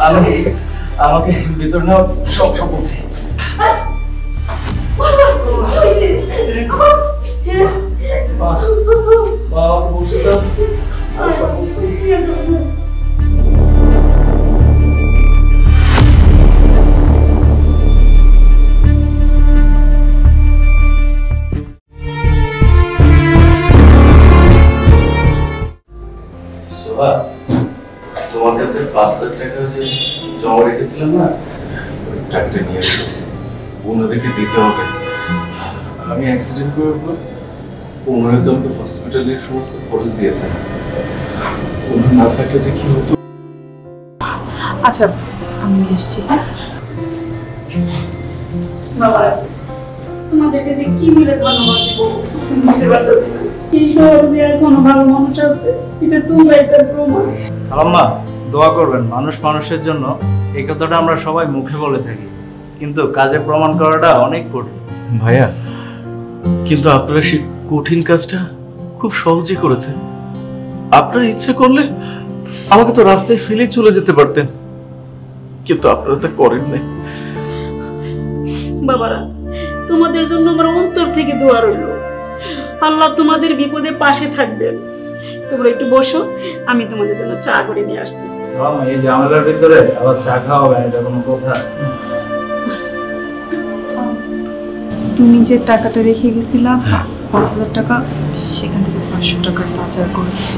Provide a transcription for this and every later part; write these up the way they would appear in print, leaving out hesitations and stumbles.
আমি আমাকে ভিতর নাও, সব সব বলছি। তোমার কাছে 5,000 টাকা যে জমা রেখেছিলাম না, ওই টাকাটা নিয়ে এসো, ওনাদেরকে দিতে হবে। আমি অ্যাক্সিডেন্ট করার পর ওনারা তো আমাকে হসপিটালের সমস্ত খরচ দিয়েছেন, ওনার না থাকলে যে কি হতো। আচ্ছা আমি এসেছি। বাবা তোমাদেরকে যে কি বলে ধন্যবাদ দিব বুঝতে পারতেছি না। এই সমাজে এখনো ভালো মানুষ আছে, এটা তোমরাই তার প্রমাণ। আম্মা দোয়া করবেন, মানুষ মানুষের জন্য, এই কথাটা আমরা সবাই মুখে বলে থাকি, কিন্তু কাজে প্রমাণ করাটা অনেক কঠিন। ভাইয়া কিন্তু আপনারা সেই কঠিন কাজটা খুব সহজেই করেছেন। আপনারা ইচ্ছে করলে আমাকে তো রাস্তায় ফেলে চলে যেতে পারতেন, কিন্তু আপনারা তা করেন না। বাবারা তোমাদের জন্য আমার অন্তর থেকে দোয়া রইল, আল্লাহ তোমাদের বিপদে পাশে থাকবেন। তোমরা একটু বসো, আমি তোমাদের জন্য চা করে নিয়ে আসতেছি। এই ঝামেলার ভিতরে আবার চা খাওয়া হবে, এটা কোনো কথা? তুমি যে টাকাটা রেখে গেছিলা 5,000 টাকা, সেখান থেকে 500 টাকার বাজার করেছি।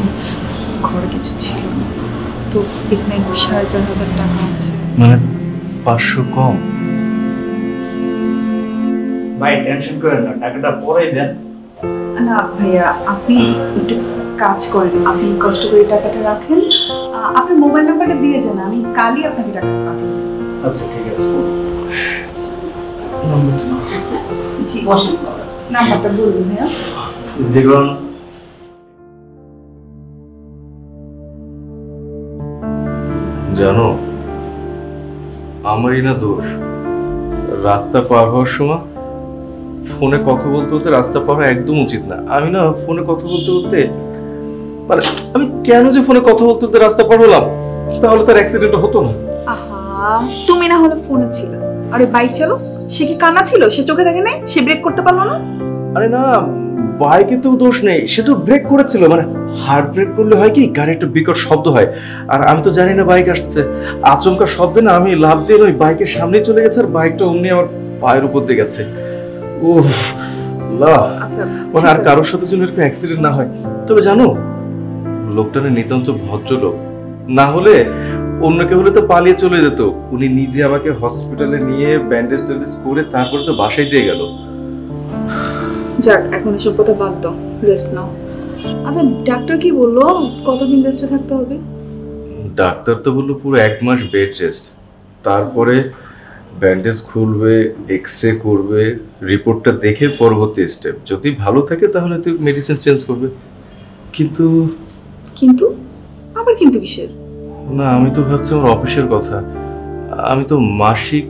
ঘরে কিছু ছিল না, তো এখানে 4,500 টাকা আছে। মানে 500 কম? ভাই টেনশন করেন না, টাকাটা পরেই দেন। না ভাইয়া, আপনি একটু কাজ করেন, আপনি কষ্ট করে টাকাটা রাখেন, আপনার মোবাইল নাম্বারটা দিয়ে যান, আমি কালই আপনাকে টাকাটা পাঠিয়ে দেব। আচ্ছা ঠিক আছে। জি বসেন, নাম্বারটা বলুন ভাইয়া। 0 জানো আমারই না দোষ, রাস্তা পার হওয়ার সময় ফোনে কথা বলতে বলতে রাস্তা পার হওয়া একদম উচিত না। আমি না ফোনে কথা বলতে বলতে মানে আমি কেন যে ফোনে কথা বলতে বলতে রাস্তা পার হলাম, তাহলে তার অ্যাক্সিডেন্ট হতো না। আহা তুমি না হলে ফোনে ছিল, আরে বাইক চালক সে কি কানা ছিল? সে চোখে দেখে নাই? সে ব্রেক করতে পারলো না? আরে না, বাইকে তো দোষ নেই, সে তো ব্রেক করেছিল। মানে হার্ড ব্রেক করলে হয় কি গাড়ি একটা বিকট শব্দ হয়, আর আমি তো জানি না বাইক আসছে। আচমকা শব্দে না আমি লাফ দিয়ে ওই বাইকের সামনে চলে গেছে, আর বাইকটা অমনি আমার পায়ের উপর দিয়ে গেছে। ও আল্লাহ, মানে আর কারোর সাথে যেন এরকম অ্যাক্সিডেন্ট না হয়। তবে জানো লোকটা নিতান্ত ভদ্রলোক, না হলে অন্য কেউ হলে তো পালিয়ে চলে যেত। উনি নিজে আমাকে হসপিটালে নিয়ে ব্যান্ডেজ ট্যান্ডেজ করে তারপরে তো বাসায় দিয়ে গেল। যাক এখন এসব কথা বাদ দাও, রেস্ট নাও। আচ্ছা ডাক্তার কি বললো, কতদিন রেস্টে থাকতে হবে? ডাক্তার তো বললো পুরো 1 মাস বেড রেস্ট, তারপরে ব্যান্ডেজ খুলবে, এক্সরে করবে, রিপোর্টটা দেখে পরবর্তী স্টেপ। যদি ভালো থাকে তাহলে তুই মেডিসিন চেঞ্জ করবে। কিন্তু কিন্তু আবার কিন্তু কিসের? না আমি তো ভাবছি আমার অফিসের কথা। আমি তো মাসিক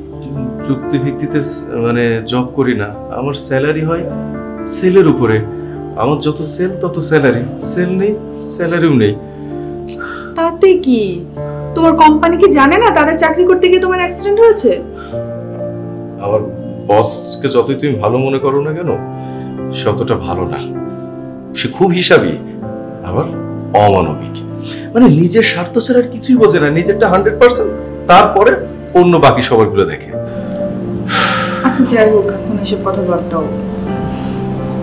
চুক্তিভিত্তিতে মানে জব করি না, আমার স্যালারি হয় সেলের উপরে। আমার যত সেল তত স্যালারি, সেল নেই স্যালারিও নেই। তাতে কি তোমার কোম্পানি কি জানে না তাদের চাকরি করতে গিয়ে তোমার অ্যাক্সিডেন্ট হয়েছে? আমার বসকে যতই তুমি ভালো মনে করো না কেন, ততটা ভালো না। সে খুব হিসাবী, আবার অমানবিক। মানে নিজের স্বার্থ ছাড়া আর কিছুই বোঝে না, নিজেরটা 100%, তারপরে অন্য বাকি সবাইগুলো দেখে। আচ্ছা যাই হোক, এখন এসব কথা বাদ দাও,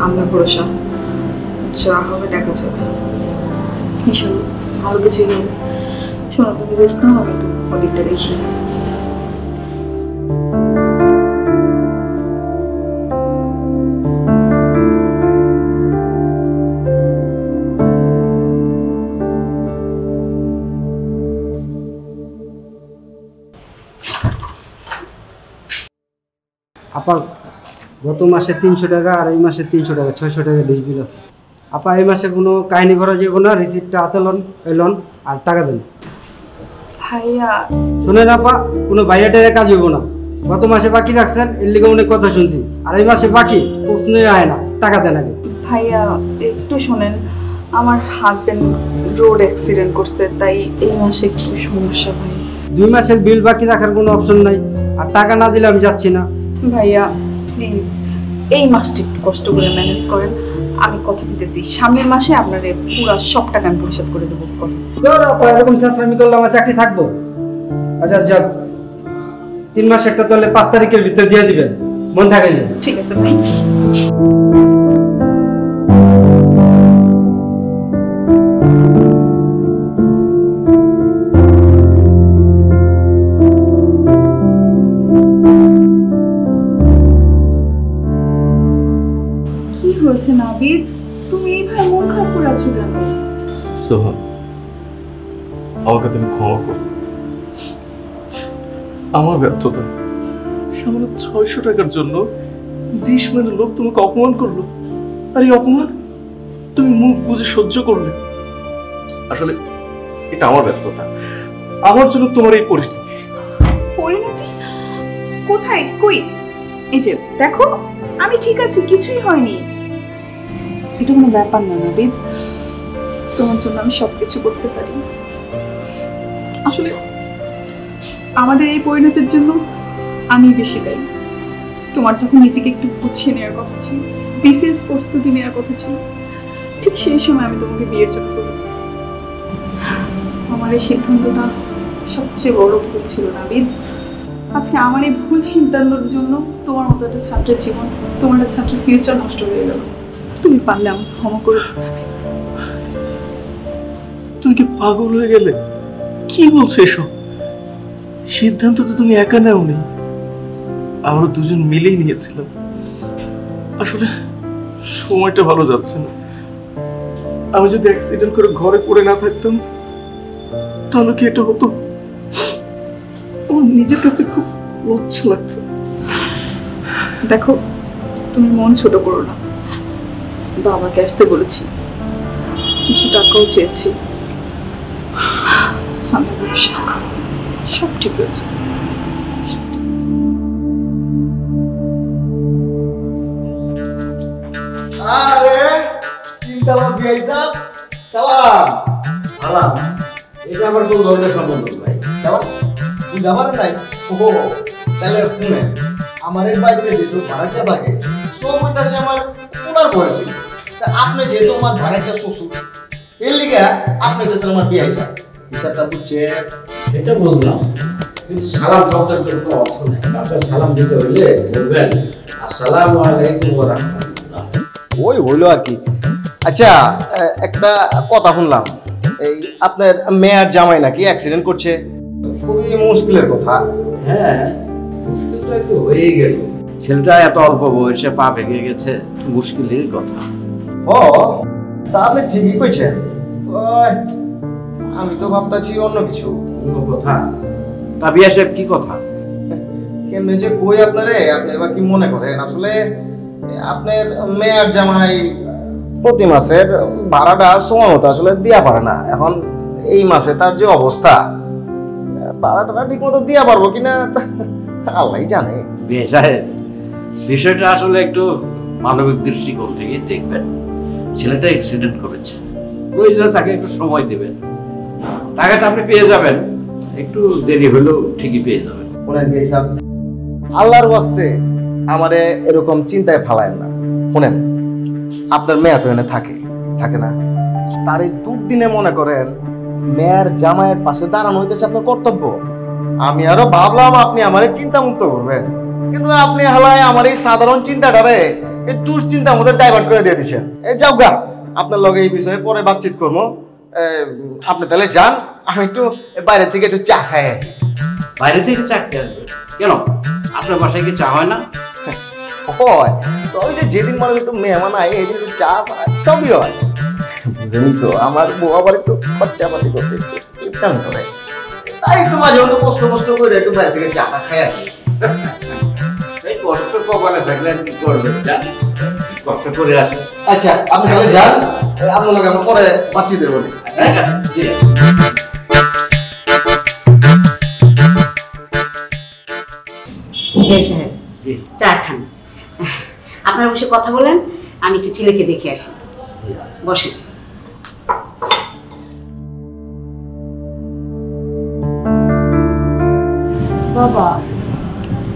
আল্লাহ ভরসা, যা হবে দেখা যাবে, ইনশাআল্লাহ ভালো কিছুই হবে। শোনো তুমি রেস্ট নাও, আমি একটু ওদিকটা দেখি। আপা গত মাসে 300 টাকা আর এই মাসে 300 টাকা, 600 টাকা ডিশ বিল আছে। আপা এই মাসে কোনো কাহিনী করা যাবে না, রিসিপ্টটা হাতে লন, এলন আর টাকা দেন। ভাইয়া শুনেন আপা, কোনো ভাইয়াটায় কাজ হইব না। গত মাসে বাকি রাখছেন, এর লিগে অনেক কথা শুনছি, আর এই মাসে বাকি প্রশ্নই আয় না, টাকা দেন আগে। ভাইয়া একটু শোনেন, আমার হাজবেন্ড রোড অ্যাক্সিডেন্ট করছে, তাই এই মাসে একটু সমস্যা ভাই। 2 মাসের বিল বাকি রাখার কোনো অপশন নাই, আর টাকা না দিলে আমি যাচ্ছি না। ভাইয়া প্লিজ এই মাসটা একটু কষ্ট করে ম্যানেজ করেন। আমি কথা দিতেছি সামনের মাসে আপনারে পুরো সব টাকা আমি পরিশোধ করে দেবো। কথা এরকম চেষ্টামি করলে আমার চাকরি থাকবো? আচ্ছা আচ্ছা, 3 মাস একটা তাহলে 5 তারিখের ভিতরে দিয়ে দিবেন, মন থাকে যে। ঠিক আছে ভাই। কি হয়েছে নাবিদ, তুমি এইভাবে মন খারাপ করে আছো কেন? সোহা, আমাকে তুমি ক্ষমা করো। আমার ব্যর্থতা, সামান্য 600 টাকার জন্য 20 মিনিটের লোক তোমাকে অপমান করলো, আর এই অপমান তুমি মুখ বুজে সহ্য করলে। আসলে এটা আমার ব্যর্থতা, আমার জন্য তোমার এই পরিস্থিতি। পরিণতি কোথায়, কই? এই যে দেখো, আমি ঠিক আছি, কিছুই হয়নি। এটা কোনো ব্যাপার না নাবিদ, তোমার জন্য আমি সবকিছু করতে পারি। আসলে আমাদের এই পরিণতির জন্য আমি বেশি দায়ী। তোমার যখন নিজেকে একটু গুছিয়ে নেওয়ার কথা ছিল, বিসিএস প্রস্তুতি নেওয়ার কথা ছিল, ঠিক সেই সময় আমি তোমাকে বিয়ের জন্য বলি। আমার এই সিদ্ধান্তটা সবচেয়ে বড় ভুল ছিল নাবিদ। আজকে আমার এই ভুল সিদ্ধান্তের জন্য তোমার মতো একটা ছাত্রের জীবন, তোমার একটা ছাত্রের ফিউচার নষ্ট হয়ে গেল। তুমি পারলে আমাকে ক্ষমা করে দাও নাবিদ। তুমি কি পাগল হয়ে গেলে? কি বলছো এসব? সিদ্ধান্ত তো তুমি একা নেওনি, আমরা দুজন মিলেই নিয়েছিলাম। আসলে সময়টা ভালো যাচ্ছে না। আমি যদি অ্যাক্সিডেন্ট করে ঘরে পড়ে না থাকতাম তাহলে কি এটা হতো? আমার নিজের কাছে খুব লজ্জা লাগছে। দেখো, তুমি মন ছোট করো না। বাবাকে আসতে বলেছি, কিছু টাকাও চেয়েছি। আমার ব্যবসা সব ঠিক হয়েছে। আরে চিন্তাবাদ বিয়াইছা, সালাম। সালাম, এটা আবার কোন ধরনের সম্বন্ধ ভাই? যাও, বুঝতে পারেন নাই? ওহো, তাহলে শুনে আমার এই বাড়িতে যেসব ভাড়াটা থাকে সব হইতাছে আমার পোলার বয়সী। তা আপনি যেহেতু আমার ভাড়াটা শ্বশুর, এর লিগে আপনি হইতেছেন আমার বিয়াইছা। বিষয়টা বুঝছে? এটা বুঝলাম, কিন্তু সালাম শব্দের তো কোনো অর্থ নেই। আপনার সালাম দিতে হইলে বলবেন আসসালামু আলাইকুম ওয়া রাহমাতুল্লাহ। ওই হইলো আর কি। আচ্ছা, একটা কথা শুনলাম, এই আপনার মেয়ের জামাই নাকি অ্যাক্সিডেন্ট করছে, খুবই মুশকিলের কথা। হ্যাঁ, মুশকিল তো একটু হয়েই গেল। ছেলেটা এত অল্প বয়সে পা ভেঙে গেছে, মুশকিলের কথা। ও, তা আপনি ঠিকই কইছেন। তো আমি তো ভাবতাছি অন্য কিছু। অন্য কথা? তা বিয়া সাহেব কি কথা? কেমনে যে কই আপনারে, আপনি এবার কি মনে করেন? আসলে আপনার মেয়ের জামাই প্রতি মাসের ভাড়াটা সময় মতো আসলে দিয়া পারে না। এখন এই মাসে তার যে অবস্থা, ভাড়াটা ঠিক মতো দিয়া পারবো কিনা আল্লাহই জানে। বিয়া সাহেব, বিষয়টা আসলে একটু মানবিক দৃষ্টিকোণ থেকে দেখবেন। ছেলেটা অ্যাক্সিডেন্ট করেছে, প্রয়োজনে তাকে একটু সময় দেবেন। টাকাটা আপনি পেয়ে যাবেন, একটু দেরি হলেও ঠিকই পেয়ে যাবেন। শুনেন কি সাহেব, আল্লাহর ওয়াস্তে আমারে এরকম চিন্তায় ফালায়েন না। শুনেন, আপনার মেয়ে তো এনে থাকে না, তার এই দুর্দিনে মনে করেন মেয়ের জামাইয়ের পাশে দাঁড়ানো হইতেছে আপনার কর্তব্য। আমি আরো ভাবলাম আপনি আমারে চিন্তা মুক্ত করবেন, কিন্তু আপনি হালায় আমার এই সাধারণ চিন্তাটারে এই দুশ্চিন্তার মধ্যে ডাইভার্ট করে দিয়ে দিচ্ছেন। এই যাও গা, আপনার লগে এই বিষয়ে পরে বাতচিত করবো। আপনি তাহলে যান, আমি একটু বাইরে থেকে একটু চা খাই। বাইরে থেকে চা খেয়ে আসবেন কেন? আপনার বাসায় কি চা হয় না? হয় তো, ওই যে যেদিন মানে একটু মেহমান আয় এই যে চা সবই হয়। বুঝেনি তো, আমার বউ আবার একটু খরচা পাতি করতে একটু টান করে, তাই একটু মাঝে মধ্যে কষ্ট করে একটু বাইরে থেকে চা খাই আর কি। এই কষ্ট কপালে থাকলে আর কি করবেন, জানেন? কষ্ট করে আসেন। আচ্ছা, আপনি তাহলে যান, আপনার লোক আমরা পরে বাঁচিয়ে দেবো। ঠিক আছে, জি। সাহেব, চা খান। আপনারা বসে কথা বলেন, আমি একটু ছেলেকে দেখে আসি। বসেন। বাবা,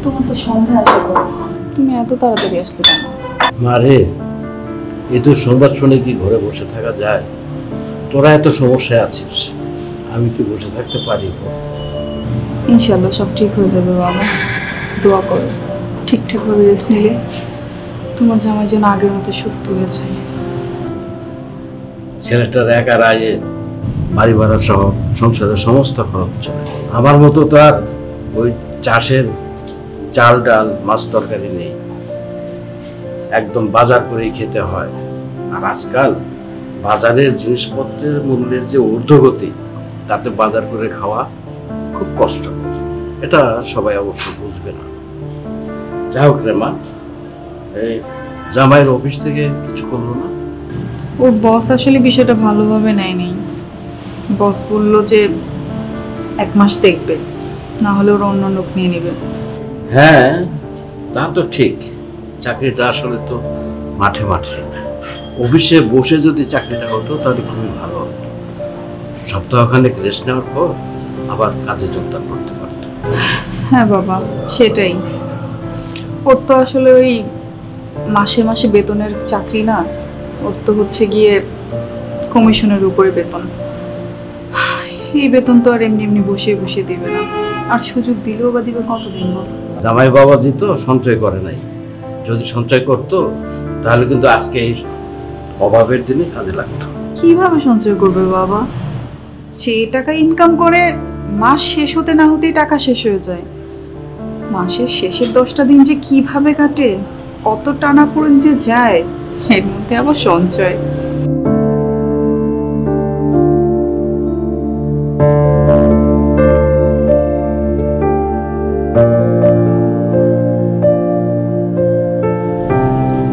তোমার তো সন্ধ্যা আসার কথা, তুমি এত তাড়াতাড়ি আসলে কেন? মারে, এই তো সংবাদ শুনে কি ঘরে বসে থাকা যায়? তোরা এত সমস্যায় আছিস, আমি কি বসে থাকতে পারি? ইনশাল্লাহ সব ঠিক হয়ে যাবে বাবা, দোয়া করো। ঠিকঠাকভাবে রেস্ট নিলে তোমার জামাই যেন আগের মতো সুস্থ হয়ে যায়। ছেলেটার একার আয়ে বাড়ি ভাড়া সহ সংসারের সমস্ত খরচ চলে। আমার মতো তো আর ওই চাষের চাল ডাল মাছ তরকারি নেই, একদম বাজার করেই খেতে হয়। আর আজকাল বাজারের জিনিসপত্রের মূল্যের যে ঊর্ধ্বগতি, তাতে বাজার করে খাওয়া খুব কষ্ট। এটা সবাই অবশ্য বুঝবে না। যাই হোক রে মা, এই জামাইয়ের অফিস থেকে কিছু করলো না? ওর বস আসলে বিষয়টা ভালোভাবে নেয়নি। বস বলল যে 1 মাস দেখবে, না হলে ওরা অন্য লোক নিয়ে নেবে। হ্যাঁ, তা তো ঠিক। চাকরিটা আসলে তো মাঠে মাঠে, অফিসে বসে যদি চাকরিটা হতো তাহলে খুবই ভালো হতো। সপ্তাহখানেক রেস্ট নেওয়ার পর আবার কাজে যোগদান করতে পারত। হ্যাঁ বাবা, সেটাই। ওর তো আসলে ওই মাসে মাসে বেতনের চাকরি না, ওর তো হচ্ছে গিয়ে কমিশনের উপরে বেতন। এই বেতন তো আর এমনি এমনি বসিয়ে বসিয়ে দিবে না, আর সুযোগ দিলেও বা দিবে কতদিন বল? জামাই বাবাজি তো সঞ্চয় করে নাই। যদি সঞ্চয় করতো তাহলে কিন্তু আজকে এই অভাবের দিনে কাজে লাগতো। কিভাবে সঞ্চয় করবে বাবা? যে টাকা ইনকাম করে মাস শেষ হতে না হতেই টাকা শেষ হয়ে যায়। মাসের শেষের 10টা দিন যে কিভাবে কাটে, কত টানাপোড়েন যে যায়, এর মধ্যে আবার সঞ্চয়।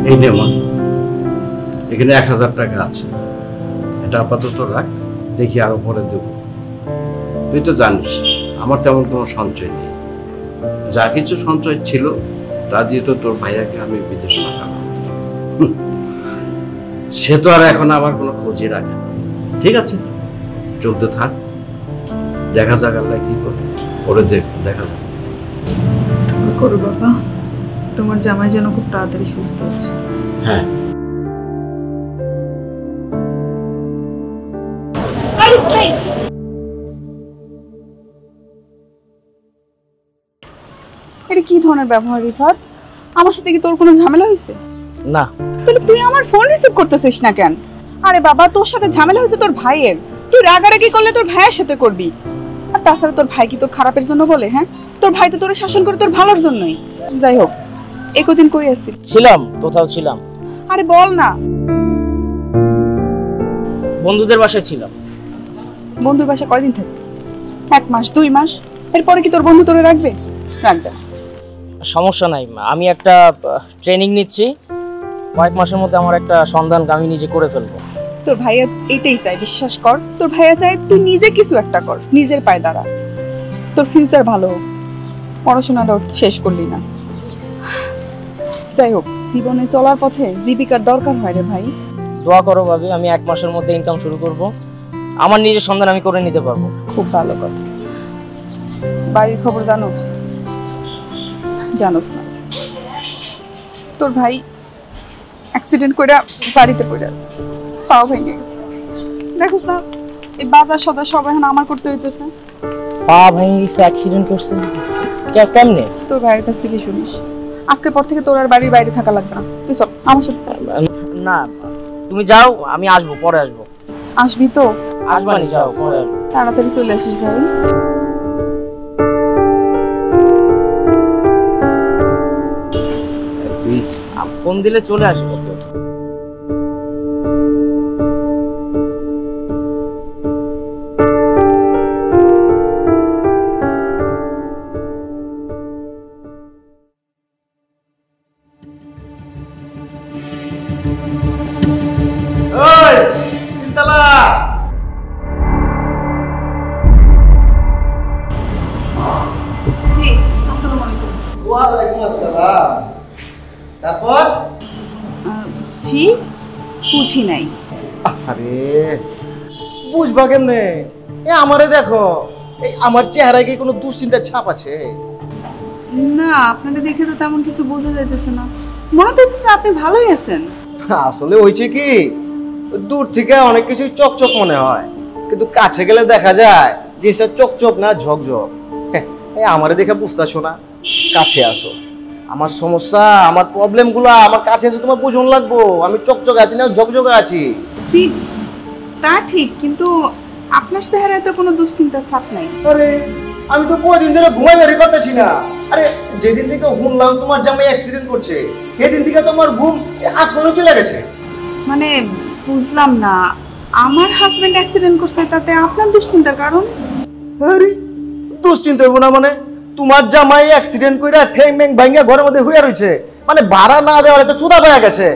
এই নে মা, এখানে 1000 টাকা আছে, এটা আপাতত রাখ, দেখি আরো পরে দেবো। তুই তো জানিস আমার তেমন কোনো সঞ্চয় নেই। যা কিছু সঞ্চয় ছিল তা দিয়ে তো তোর ভাইয়াকে আমি বিদেশ পাঠালাম। সে তো আর এখন আমার কোনো খোঁজই রাখে না। ঠিক আছে, চলতে থাক, দেখা যাক আল্লাহ কি করে। ওরে দেখা যাক। তুমি করো বাবা, তোমার জামাই যেন খুব তাড়াতাড়ি সুস্থ হচ্ছে। হ্যাঁ, এটা কি ধরনের ব্যবহার রিফাত? আমার সাথে কি তোর কোনো ঝামেলা হয়েছে? না। তাহলে তুই আমার ফোন রিসিভ করতেছিস না কেন? আরে বাবা, তোর সাথে ঝামেলা হয়েছে তোর ভাইয়ের, তুই রাগারাগি করলে তোর ভাইয়ের সাথে করবি। আর তাছাড়া তোর ভাই কি তোর খারাপের জন্য বলে? হ্যাঁ, তোর ভাই তো তোর শাসন করে তোর ভালোর জন্যই। যাই হোক, একদিন কই আসছিস? ছিলাম, কোথাও ছিলাম। আরে বল না। বন্ধুদের বাসায় ছিলাম। বন্ধুর বাসায় কয়দিন থাকবি? 1 মাস 2 মাস? এরপরে কি তোর বন্ধু তোরে রাখবে? রাখবে। সমস্যা নাই, আমি একটা ট্রেনিং নিচ্ছি, কয়েক মাসের মধ্যে আমার একটা সন্ধান আমি নিজে করে ফেলবো। তোর ভাইয়া এটাই চাই, বিশ্বাস কর। তোর ভাইয়া চায় তুই নিজে কিছু একটা কর, নিজের পায়ে দাঁড়া, তোর ফিউচার ভালো হোক। পড়াশোনাটা শেষ করলি না। যাই হোক, জীবনে চলার পথে জীবিকার দরকার হয় রে ভাই। দোয়া করো ভাবি, আমি 1 মাসের মধ্যে ইনকাম শুরু করব, আমার নিজের সন্ধান আমি করে নিতে পারবো। খুব ভালো কথা। বাড়ির খবর জানোস? জানোস না, তোর ভাই অ্যাক্সিডেন্ট করে বাড়িতে পড়ে আছে, পাও ভেঙে গেছে। দেখোস না, এই বাজার সদা সব এখন আমার করতে হইতেছে। পা ভেঙে গেছে, অ্যাক্সিডেন্ট করছে, কেমনে? তোর ভাইয়ের কাছ থেকে শুনিস। আজকের পর থেকে তোর আর বাড়ির বাইরে থাকা লাগবে না, তুই চল আমার সাথে চল। না, তুমি যাও, আমি আসবো, পরে আসবো। আসবি তো? আসবানি, যাও, পরে আসবো। তাড়াতাড়ি চলে আসিস ভাই। তুই ফোন দিলে চলে আসবো। ওই তিনতলা, জি, আসসালামু আলাইকুম। ওয়ালাইকুম আসসালাম। তারপর? জি, বুঝি নাই। আরে বুঝবা কেমনে? এ আমারে দেখো, এই আমার চেহারায় কি কোনো দুশ্চিন্তার ছাপ আছে? না, আপনাকে দেখে তো তেমন কিছু বোঝা যাইতেছে না। মনে তো হচ্ছে আপনি ভালোই আছেন। আসলে হয়েছে কি, দূর থেকে অনেক কিছু চকচক মনে হয়, কিন্তু কাছে গেলে দেখা যায় জিনিসটা চকচক না ঝকঝক। আমারে দেখে বুঝতেছো না, কাছে আসো। আমার সমস্যা, আমার প্রবলেমগুলো আমার কাছে এসে তোমার বোঝন লাগবো। আমি চকচক আছি না ঝকঝকে আছি। তা ঠিক, কিন্তু আপনার চেহারায় তো কোনো দুশ্চিন্তার ছাপ নাই। আরে আমি তো কয়দিন ধরে ঘুমাই বেরিয়ে পারতেছি না। আরে যেদিন থেকে শুনলাম তোমার জামাই অ্যাক্সিডেন্ট করছে, সেদিন থেকে তোমার ঘুম আসমানে চলে গেছে। মানে বুঝলাম না, আমার হাজবেন্ড অ্যাক্সিডেন্ট করছে তাতে আপনার দুশ্চিন্তার কারণ? আরে দুশ্চিন্তা হইব না মানে? তোমার জামাই অ্যাক্সিডেন্ট কইরা ঠ্যাং ম্যাং ভাঙা ঘরের মধ্যে হইয়া রইছে, মানে ভাড়া না দেওয়ার একটা চুদা পাওয়া গেছে।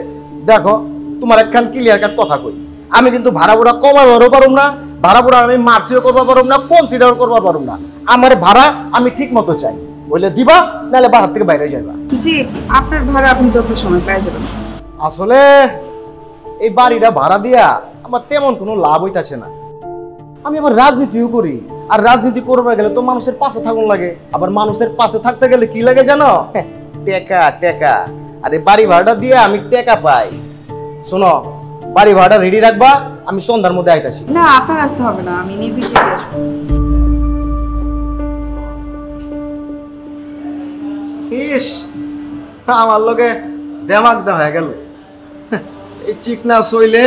দেখো তোমার একখান ক্লিয়ার কাট কথা কই, আমি কিন্তু ভাড়া বুড়া কমাইবারও পারুম না, ভাড়া বুড়া আমি মার্সিও করবার পারুম না, কনসিডারও করবার পারুম না। আমার ভাড়া আমি ঠিক মতো চাই, বললে দিবা, নাহলে বাড়ার থেকে বাইরে যাইবা। জি, আপনার ভাড়া আপনি যত সময় পেয়ে যাবেন। আসলে এই বাড়িটা ভাড়া দিয়া আমার তেমন কোনো লাভ হইতাছে না। আমি আবার রাজনীতিও করি, আর রাজনীতি করবার গেলে তো মানুষের পাশে থাকুন লাগে। আবার মানুষের পাশে থাকতে গেলে কি লাগে জানো? টেকা টেকা। আর এই বাড়ি ভাড়াটা দিয়ে আমি টেকা পাই। শোনো, বাড়ি ভাড়াটা রেডি রাখবা, আমি সন্ধ্যার মধ্যে আইতাছি। না, আপনার আসতে হবে না, আমি নিজে গিয়ে আসবো। ইস, আমার লোকে দেমাগ দা হয়ে গেল। এই চিকনা সইলে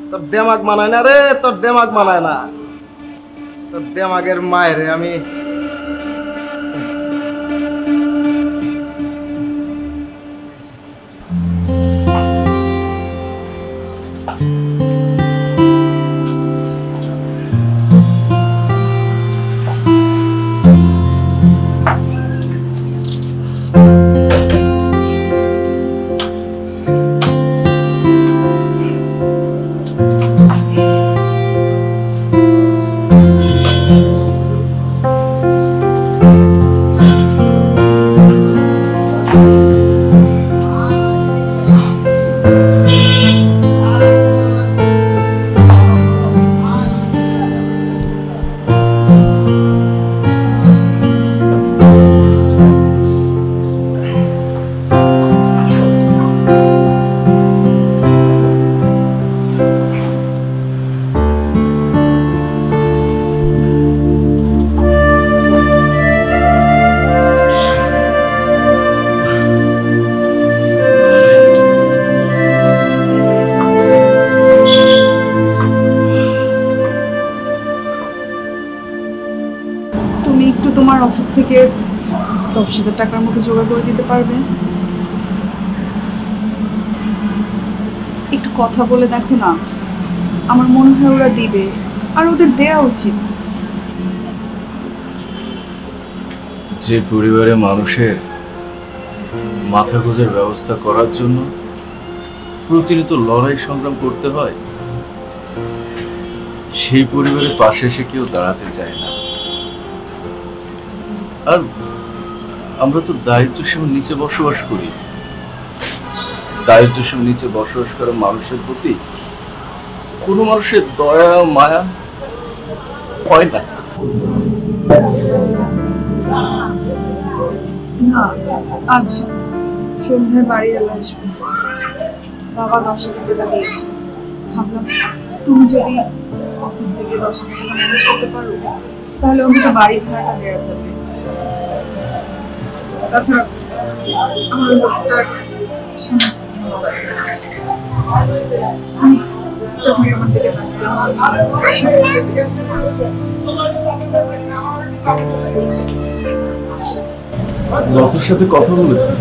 তোর দেমাগ মানায় না রে, তোর দেমাগ মানায় না। তোর দেমাগের মায়ের আমি তোমার অফিস থেকে 10,000 টাকার মতো জোগাড় করে দিতে পারবে? একটু কথা বলে দেখো না, আমার মনে হয় ওরা দিবে, আর ওদের দেয়া উচিত। যে পরিবারে মানুষের মাথা গোঁজার ব্যবস্থা করার জন্য প্রতিনিয়ত লড়াই সংগ্রাম করতে হয়, সেই পরিবারের পাশে এসে কেউ দাঁড়াতে চায় না। আর আমরা তো দারিদ্র সীমার নিচে বসবাস করি। দারিদ্র সীমার নিচে বসবাস করা মানুষের প্রতি কোনো মানুষের দয়া মায়া হয় না। না, আজ সন্ধ্যায় বাড়ি এলে আসবে। বাবা 10,000 টাকা দিয়েছে, ভাবলাম তুমি যদি অফিস থেকে 10,000 টাকা ম্যানেজ করতে পারো তাহলে অন্তত বাড়ি ভাড়াটা দেওয়া যাবে। তাছাড়া আমার লোকটার বসের সাথে কথা বলেছি,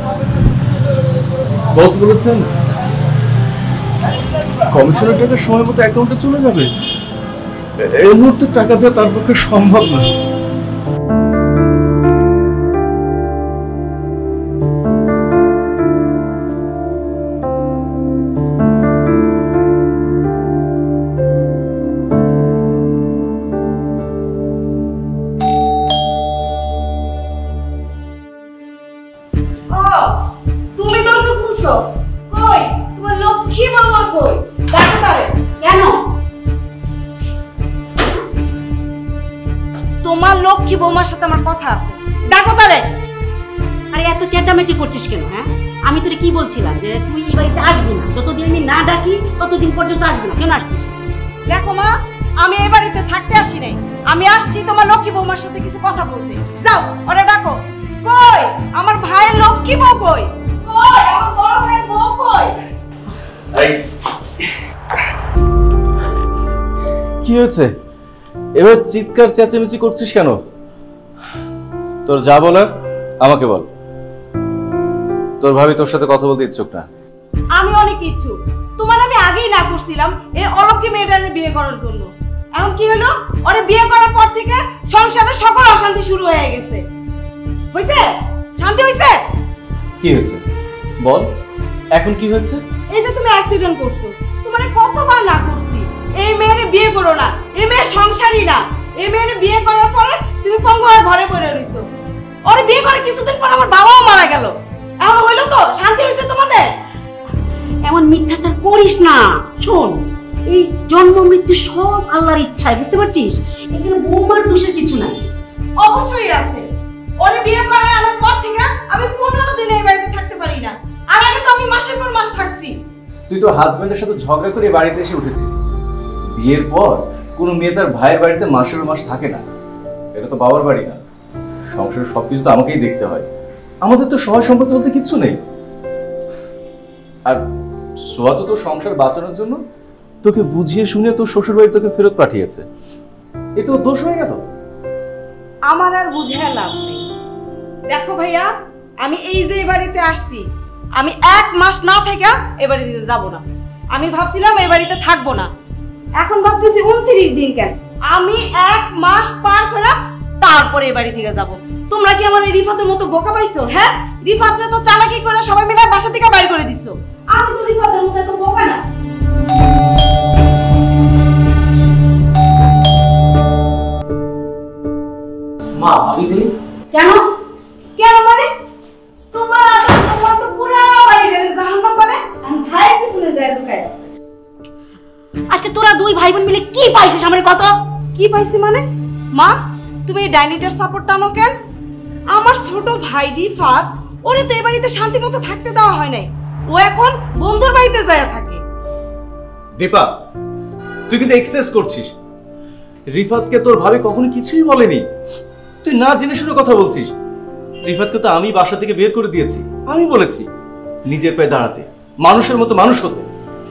বস বলেছেন কমিশনের টাকা সময় মতো অ্যাকাউন্টে চলে যাবে। এই মুহূর্তে টাকা দেওয়া তার পক্ষে সম্ভব না। তুমি দরজা খুলছো কই? তোমার লক্ষ্মী মামা কই? দেখো তারে। কেন? তোমার লক্ষ্মী বৌমার সাথে আমার কথা আছে, ডাকো তারে। এত চেঁচামেচি করছিস কেন? হ্যাঁ, আমি তোরে কি বলছিলাম যে তুই এই বাড়িতে আসবি না, যতদিন আমি না ডাকি ততদিন পর্যন্ত আসবি না। কেন আসছিস? দেখো মা, আমি এই বাড়িতে থাকতে আসি নাই, আমি আসছি তোমার লক্ষ্মী বৌমার সাথে কিছু কথা বলতে। যাও ওরে ডাকো। কই আমার ভাইয়ের লক্ষ্মী বউ? কই কই আমার বড় ভাইয়ের বউ? কই? কি হয়েছে? এবার চিৎকার চেঁচামেচি করছিস কেন? তোর যা বলার আমাকে বল। তোর ভাবি তোর সাথে কথা বলতে ইচ্ছুক না। আমি অনেক ইচ্ছুক। তোমার আমি আগেই না করছিলাম এই অলক্ষ্মী মেয়েটারে বিয়ে করার জন্য। এখন কি হলো? ওরে বিয়ে করার পর থেকে সংসারে সকল অশান্তি শুরু হয়ে গেছে। হইছে? শান্তি হইছে? কি হয়েছে বল, এখন কি হয়েছে? এই যে তুমি অ্যাক্সিডেন্ট করছো, তোমারে কতবার না করছি এই মেয়েরে বিয়ে করো না, এই মেয়ে সংসারই না। এই মেয়েরে বিয়ে করার পরে তুমি পঙ্গু হয়ে ঘরে পড়ে রইছো। ওরে বিয়ে করে কিছুদিন পর আমার বাবাও মারা গেল। এখন হইলো তো? শান্তি হইছে তোমাদের? এমন মিথ্যাচার করিস না। শোন, এই জন্ম মৃত্যু সব আল্লাহর ইচ্ছায়, বুঝতে পারছিস? এখানে বৌমার দোষের কিছু নাই। অবশ্যই আছে। ওরে বিয়ে করে আনার পর থেকে আমি 15 দিন এই বাড়িতে থাকতে পারি না। আর আগে তো আমি মাসের পর মাস থাকছি। তুই তো হাজবেন্ডের সাথে ঝগড়া করে বাড়িতে এসে উঠেছিস। বিয়ের পর কোনো মেয়ে তার ভাইয়ের বাড়িতে মাসের মাস থাকে না। এটা তো বাবার বাড়ি না। সংসারের সবকিছু তো আমাকেই দেখতে হয়। আমাদের তো সহায় সম্পত্তি বলতে কিচ্ছু নেই। আর সোয়া তো তোর সংসার বাঁচানোর জন্য তোকে বুঝিয়ে শুনে তোর শ্বশুর বাড়ি তোকে ফেরত পাঠিয়েছে। এ তো দোষ হয়ে গেল। আমার আর বুঝে লাভ নেই। দেখো ভাইয়া, আমি এই যে বাড়িতে আসছি, আমি 1 মাস না থেকে এই বাড়িতে যাব না। আমি ভাবছিলাম এই বাড়িতে থাকবো না, এখন ভাবতেছি 29 দিন কেন, আমি 1 মাস পার করে তারপরে এই বাড়ি থেকে যাব। তোমরা কি আমার এই রিফাতের মতো বোকা পাইছো? হ্যাঁ, রিফাতরে তো চালাকি করে সবাই মিলে বাসা থেকে বাইর করে দিছো। আমি তো রিফাতের মতো এত বোকা না। মা ভাবি নেই কেন? কেন মানে? তোমার তো পুরো বাড়িটা জাহান্নাম মানে আমি ভাইয়ের পিছনে যায় লুকায় আছে। আচ্ছা, তোরা দুই ভাই বোন মিলে কি পাইছিস আমার কত? কি পাইছি মানে? মা, তুমি এই ডাইনিটার সাপোর্ট টানো কেন? আমার ছোট ভাই রিফাত, ওরে তো এই বাড়িতে শান্তি মতো থাকতে দেওয়া হয় নাই। ও এখন বন্ধুর বাড়িতে যায় থাকে। দীপা, তুই কিন্তু এক্সেস করছিস। রিফাতকে তোর ভাবি কখনো কিছুই বলেনি। তুই না জেনে শুনে কথা বলছিস। রিফাতকে তো আমি বাসা থেকে বের করে দিয়েছি। আমি বলেছি নিজের পায়ে দাঁড়াতে, মানুষের মতো মানুষ হতে।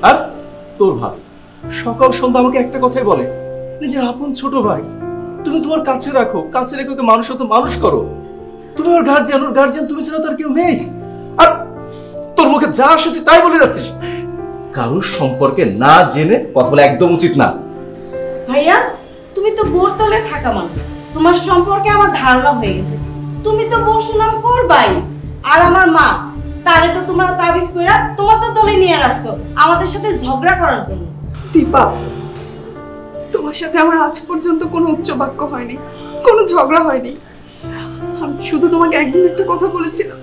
আর তোর ভাই সকাল সন্ধ্যা আমাকে একটা কথাই বলে, নিজের আপন ছোট ভাই তুমি তোমার কাছে রাখো, কাছে রেখে ওকে মানুষ হতো মানুষ করো। তুমি ওর গার্জিয়ান, তুমি ছাড়া তার কেউ নেই। আর তোর মুখে যা আসে তুই তাই বলে যাচ্ছিস। কারোর সম্পর্কে না জেনে কথা বলা একদম উচিত না। ভাইয়া, তুমি তো বোরতলে থাকা মানুষ, তোমার সম্পর্কে আমার ধারণা হয়ে গেছে। তুমি তো বউ সুনাম করবাই। আর আমার মা, তারে তো তোমরা তাবিজ কইরা তোমার তো দলে নিয়ে রাখছো আমাদের সাথে ঝগড়া করার জন্য। দীপা, তোমার সাথে আমার আজ পর্যন্ত কোনো উচ্চ বাক্য হয়নি, কোনো ঝগড়া হয়নি। আমি শুধু তোমাকে একদিন একটা কথা বলেছিলাম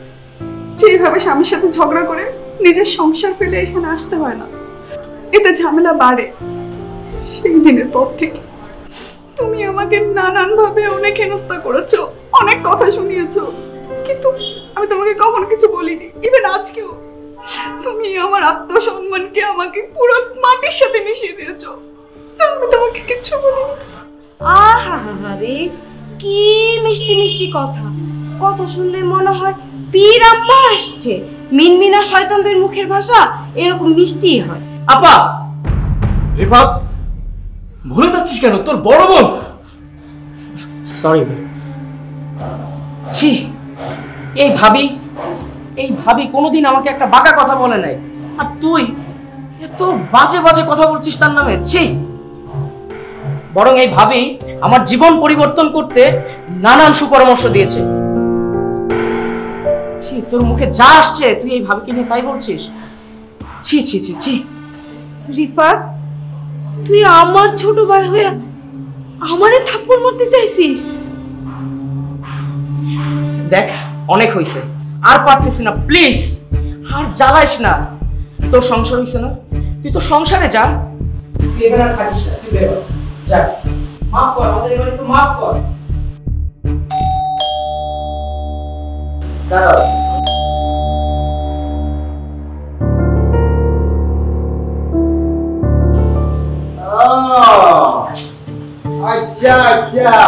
যে এইভাবে স্বামীর সাথে ঝগড়া করে নিজের সংসার ফেলে এখানে আসতে হয় না, এতে ঝামেলা বাড়ে। সেই দিনের পর থেকে তুমি আমাকে নানানভাবে অনেক হেনস্থা করেছো, অনেক কথা শুনিয়েছো, কিন্তু আমি তোমাকে কখনো কিছু বলিনি। ইভেন আজকেও তুমি আমার আত্মসম্মানকে আমাকে পুরো মাটির সাথে মিশিয়ে দিয়েছো, আমি তোমাকে কিছু বলিনি। আহা রে, কি মিষ্টি মিষ্টি কথা। কথা শুনলে মনে হয় পীর আম্মা আসছে। মিনমিনা শয়তানদের মুখের ভাষা এরকম মিষ্টি হয়। আপা, রিফাত ভুলে যাচ্ছিস কেন? তোর বড় বোন। সরি ছি, এই ভাবি কোনোদিন আমাকে একটা বাঁকা কথা বলে নাই। আর তুই এত বাজে বাজে কথা বলছিস তার নামে। ছি, বরং এই ভাবি আমার জীবন পরিবর্তন করতে নানান সুপরামর্শ দিয়েছে। ছি, তোর মুখে যা আসছে তুই এই ভাবিকে নিয়ে তাই বলছিস। ছি ছি ছি ছি। রিফাত, তুই আমার ছোট ভাই হয়ে আমারে থাপ্পড় মারতে চাইছিস? দেখ, অনেক হইছে, আর পারতেছি না, প্লিজ আর জ্বালাইস না। তোর সংসার হইছে না, তুই তো সংসারে যা। তুই এখানে আর থাকিস না, তুই বের হ, যা। মাফ কর, আমাদের এবার একটু মাফ কর। দাঁড়াও। আচ্ছা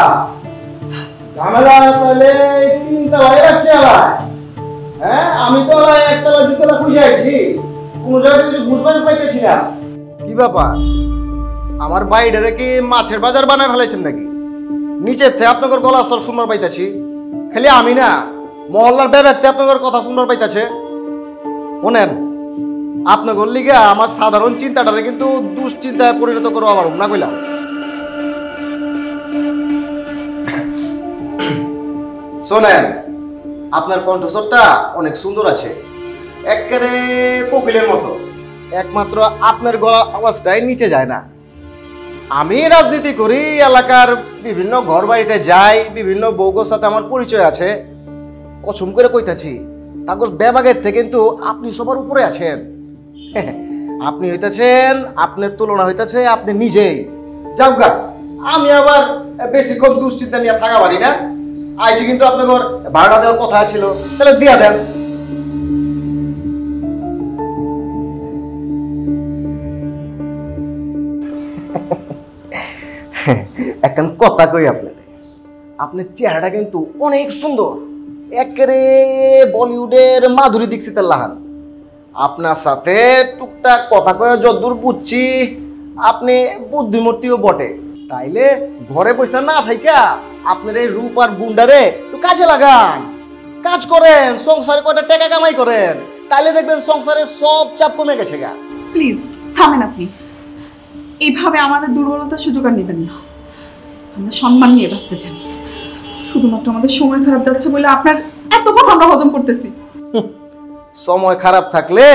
ঝামেলা তাহলে তিনতলায় রাখছে হ্যাঁ, আমি তো একতলা দুতলা খুঁজে আছি, কোন জায়গায় কিছু বুঝবার পাইতেছি না। কি ব্যাপার, আমার বাইরে কি মাছের বাজার বানায় ফেলাইছেন নাকি? নিচের থেকে আপনাদের গলার স্বর শুনবার পাইতেছি, খালি আমি না মহল্লার ব্যক্তি আপনাদের কথা শুনবার পাইতেছে। শোনেন, আপনাদের লিগে আমার সাধারণ চিন্তাটারে কিন্তু দুশ্চিন্তায় পরিণত করবো আমার না কইলাম। শোনেন, আপনার কণ্ঠস্বরটা অনেক সুন্দর আছে, একেবারে কোকিলের মতো, একমাত্র আপনার গলার আওয়াজটাই নিচে যায় না। আমি রাজনীতি করি, এলাকার বিভিন্ন ঘর বাড়িতে যাই, বিভিন্ন বউগোর সাথে আমার পরিচয় আছে, কসম করে কইতাছি তাগর বিভাগের থেকে কিন্তু আপনি সবার উপরে আছেন। আপনি হইতেছেন, আপনার তুলনা হইতেছে আপনি নিজেই। যাও গা, আমি আবার বেশিক্ষণ দুশ্চিন্তা নিয়ে থাকা পারি না। আজকে কিন্তু আপনার ভাড়া দেওয়ার কথা ছিল, তাহলে দিয়া দেন। এখন কথা কই আপনার চেহারাটা কিন্তু অনেক সুন্দর, একেবারে বলিউডের মাধুরী দীক্ষিতের লাহান। আপনার সাথে টুকটাক কথা কয়ে যতদূর বুঝছি আপনি বুদ্ধিমূর্তিও বটে, তাইলে ঘরে পয়সা না থাইকা আপনার এই রূপ আর গুন্ডারে একটু কাজে লাগান, কাজ করেন, সংসারে কয়টা টাকা কামাই করেন, তাইলে দেখবেন সংসারে সব চাপ কমে গেছে গা। প্লিজ থামেন, আপনি এইভাবে আমাদের দুর্বলতার সুযোগ আর নেবেন না। আমরা সম্মান নিয়ে বাঁচতে চাই, শুধুমাত্র আমাদের সময় খারাপ যাচ্ছে বলে আপনার এত কথা আমরা হজম করতেছি। সময় খারাপ থাকলে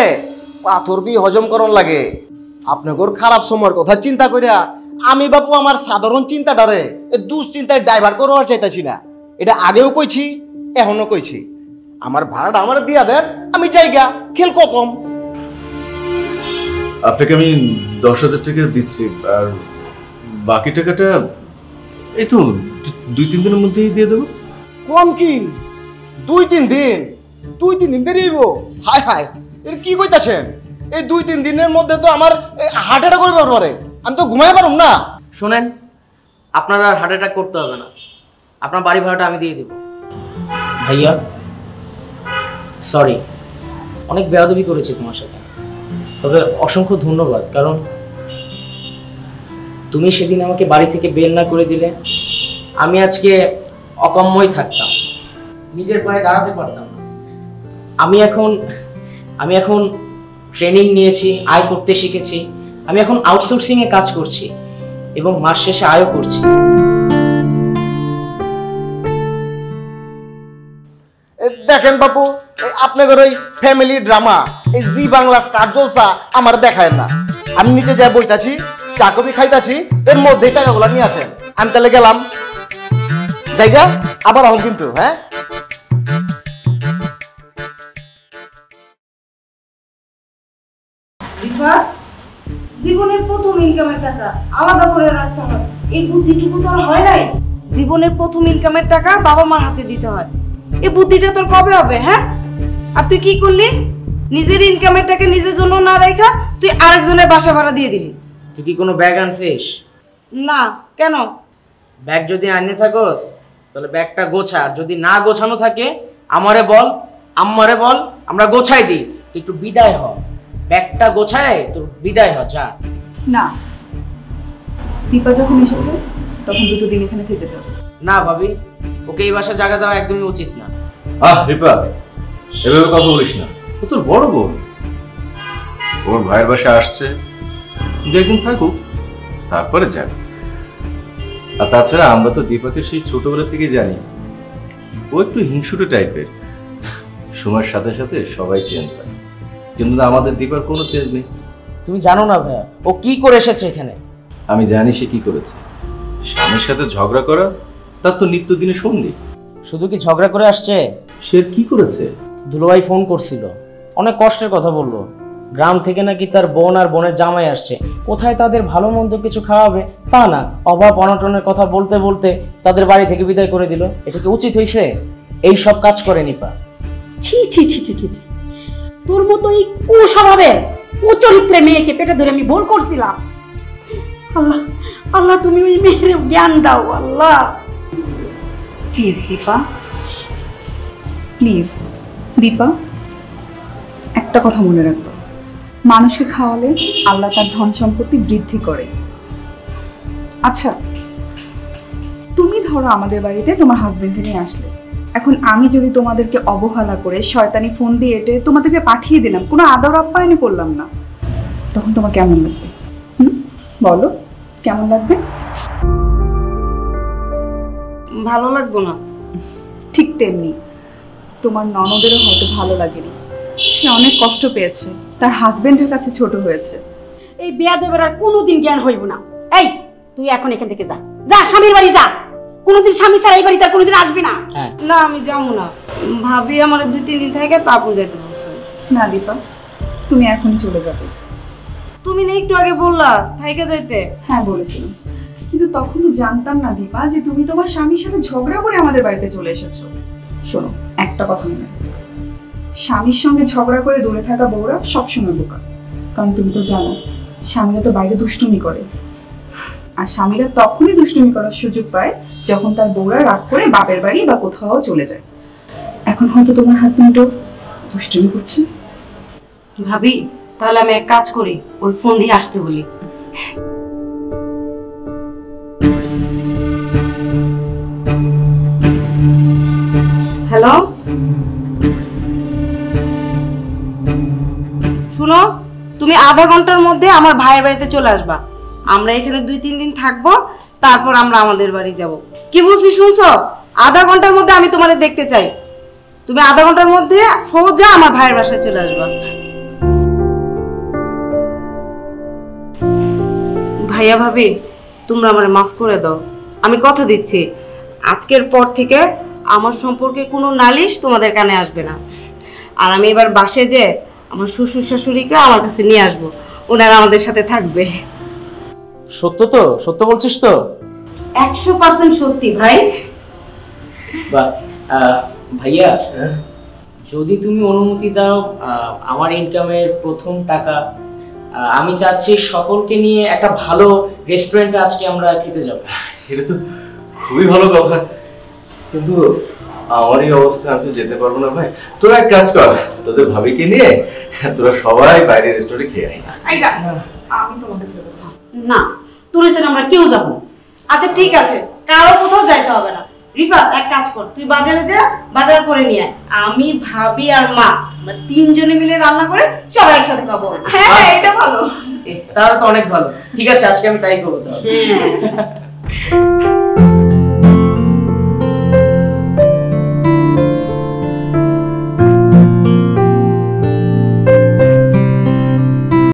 পাথর বি হজম করন লাগে। আপনাদের খারাপ সময়ের কথা চিন্তা করিয়া আমি বাপু আমার সাধারণ চিন্তাটারে দুশ্চিন্তায় ডাইভার করার চাইতেছি না। এটা আগেও কইছি, এখনো কইছি, আমার ভাড়াটা আমার দিয়া দেন, আমি জায়গা খেল কতম। আপনাকে আমি 10,000 টাকা দিচ্ছি, আর বাকি টাকাটা এই তো 2-3 দিনের মধ্যেই দিয়ে দেবো। কম কি 2-3 দিন? 2-3 দিন দেরি হইব? হায় হায়, এর কি কইতাছেন? এই 2-3 দিনের মধ্যে তো আমার হার্ট অ্যাটাক করবে পারে, আমি তো ঘুমাই পারুম না। শোনেন, আপনার আর হার্ট অ্যাটাক করতে হবে না, আপনার বাড়ি ভাড়াটা আমি দিয়ে দেব। ভাইয়া সরি, অনেক বেয়াদবি করেছি তোমার সাথে, তবে অসংখ্য ধন্যবাদ, কারণ তুমি সেদিন আমাকে বাড়ি থেকে বের না করে দিলে আমি আজকে অকম্যই থাকতাম, নিজের পায়ে দাঁড়াতে পারতাম না। আমি এখন ট্রেনিং নিয়েছি, আয় করতে শিখেছি, আমি এখন আউটসোর্সিংয়ে কাজ করছি এবং মাস শেষে আয়ও করছি। দেখেন বাপু, আপনাদের ওই ফ্যামিলি ড্রামা, এই জি বাংলা স্টার জলসা আমার দেখায় না। আমি নিচে যাই বইতাছি, চা কফি খাইতাছি, এর মধ্যেই টাকাগুলো নিয়ে আসেন। আমি তাহলে গেলাম, জায়গা আবার আহম কিন্তু। হ্যাঁ, জীবনের প্রথম ইনকামের টাকা আলাদা করে রাখতে হয়, এই বুদ্ধিটুকু তোর হয় নাই? জীবনের প্রথম ইনকামের টাকা বাবা মার হাতে দিতে হয়, এই বুদ্ধিটা তোর কবে হবে? হ্যাঁ, আর তুই কি করলি? নিজের ইনকামের টাকা নিজের জন্য না রাখা তুই আরেকজনের বাসা ভাড়া দিয়ে দিলি। তুই কি কোনো ব্যাগ আনছিস? না, কেন? ব্যাগ যদি আনিয়ে থাকোস তাহলে ব্যাগটা গোছা, আর যদি না গোছানো থাকে আমারে বল, আম্মারে বল, আমরা গোছাই দিই। তুই একটু বিদায় হ, ব্যাগটা গোছায় তোর বিদায় হ, যা। না, দীপা যখন এসেছে তখন 2 দিন এখানে থেকে যাও। না ভাবি, ওকে এই বাসা জায়গা দেওয়া একদমই উচিত না। রিপা, এভাবে কথা বলিস না, ও তোর বড় বোন, ওর ভাইয়ের বাসা আসছে, 2 দিন থাকুক, তারপরে যাবে। আর তাছাড়া আমরা তো দীপাকে সেই ছোটবেলা থেকে জানি, ও একটু হিংসুটে টাইপের, সময়ের সাথে সাথে সবাই চেঞ্জ হয়, কিন্তু আমাদের দীপার কোনো চেঞ্জ নেই। তুমি জানো না ভাইয়া, ও কি করে এসেছে এখানে? আমি জানি সে কি করেছে। স্বামীর সাথে ঝগড়া করা তার তো নিত্যদিনের সঙ্গী। শুধু কি ঝগড়া করে আসছে? সে কি করেছে? দুলোভাই ফোন করছিল, অনেক কষ্টের কথা বললো, গ্রাম থেকে নাকি তার বোন আর বোনের জামাই আসছে, কোথায় তাদের ভালো মন্দ কিছু খাওয়াবে তা না, অভাব অনটনের কথা বলতে বলতে তাদের বাড়ি থেকে বিদায় করে দিল। এটা কি উচিত হয়েছে? এই সব কাজ করে নিপা। ছি ছি ছি ছি ছি ছি, তোর মতো এই কুস্বভাবের কুচরিত্রে মেয়েকে পেটে ধরে আমি ভুল করছিলাম। আল্লাহ আল্লাহ তুমি ওই মেয়ের জ্ঞান দাও আল্লাহ। প্লিজ দীপা, প্লিজ দীপা, একটা কথা মনে রাখবো, মানুষকে খাওয়ালে আল্লাহ তার ধন সম্পত্তি বৃদ্ধি করে। আচ্ছা, তুমি ধরো আমাদের বাড়িতে তোমার হাজবেন্ডকে নিয়ে আসলে, এখন আমি যদি তোমাদেরকে অবহেলা করে শয়তানি ফোন দিয়ে এটে তোমাদেরকে পাঠিয়ে দিলাম, কোনো আদর আপ্যায়ন করলাম না, তখন তোমার কেমন লাগবে? বলো, কেমন লাগবে? ভালো লাগবো না। ঠিক তেমনি তোমার ননদেরও হয়তো ভালো লাগেনি, সে অনেক কষ্ট পেয়েছে, তার হাজবেন্ডের কাছে ছোট হয়েছে। এই বেয়াদবের আর কোনোদিন জ্ঞান হইব না। এই তুই এখন এখান থেকে যা, যা স্বামীর বাড়ি যা, কোনোদিন স্বামী ছাড়া এই বাড়িতে আর কোনোদিন আসবি না। না আমি যাবো না, ভাবি আমার 2-3 দিন থেকে তারপর যাইতে বলছে। না দীপা, তুমি এখনই চলে যাবে। তুমি না একটু আগে বললা থাইকে যাইতে? হ্যাঁ বলেছিলাম, কিন্তু তখন তো জানতাম না দীপা যে তুমি তোমার স্বামীর সাথে ঝগড়া করে আমাদের বাড়িতে চলে এসেছো। শোনো, একটা কথা মনে রাখবে, স্বামীর সঙ্গে ঝগড়া করে দূরে থাকা বউরা সবসময় বোকা। কারণ তুমি তো জানো স্বামীরা তো বাইরে দুষ্টুমি করে, আর স্বামীরা তখনই দুষ্টুমি করার সুযোগ পায় যখন তার বউরা রাগ করে বাপের বাড়ি বা কোথাও চলে যায়। এখন হয়তো তোমার হাজবেন্ডও দুষ্টুমি করছে। ভাবি তাহলে আমি এক কাজ করি, ওর ফোন দিয়ে আসতে বলি। হ্যালো, শুনো, তুমি আধা ঘন্টার মধ্যে আমার ভাইয়ের বাড়িতে চলে আসবা। আমরা এখানে 2-3 দিন থাকবো, তারপর আমরা আমাদের বাড়ি যাব। কি বলছি শুনছো? আধা ঘন্টার মধ্যে আমি তোমাদের দেখতে চাই। তুমি আধা ঘন্টার মধ্যে সোজা আমার ভাইয়ের বাসায় চলে আসবা। ভাইয়া ভাবি, তোমরা আমারে মাফ করে দাও। আমি কথা দিচ্ছি, আজকের পর থেকে আমার সম্পর্কে কোনো নালিশ তোমাদের কানে আসবে না। আর আমি এবার বাসে যে আমার শ্বশুর শাশুড়িকে আমার কাছে নিয়ে আসবো, ওনারা আমাদের সাথে থাকবে। সত্য তো? সত্য বলছিস তো? 100% সত্যি ভাই। বা ভাইয়া, যদি তুমি অনুমতি দাও, আমার ইনকামের প্রথম টাকা আমি চাচ্ছি সকলকে নিয়ে একটা ভালো রেস্টুরেন্টে আজকে আমরা খেতে যাব। এটা তো খুবই ভালো কথা, কিন্তু আমার এই অবস্থায় আমি তো যেতে পারবো না ভাই। তোরা এক কাজ কর, তোদের ভাবিকে নিয়ে তোরা সবাই বাইরে রেস্টুরেন্টে খেয়ে আয়। আমি তোমাকে ছেড়ে দেবো না, তোর সাথে আমরা কেউ যাবো। আচ্ছা ঠিক আছে, কারো কোথাও যাইতে হবে না। রিফাত এক কাজ কর, তুই বাজারে যা, বাজার করে নিয়ে আয়। আমি ভাবি আর মা আমরা 3 জনে মিলে রান্না করে সবাই একসাথে খাবো। হ্যাঁ, এটা ভালো। তাহলে তো অনেক ভালো। ঠিক আছে, আজকে আমি তাই করবো তাহলে।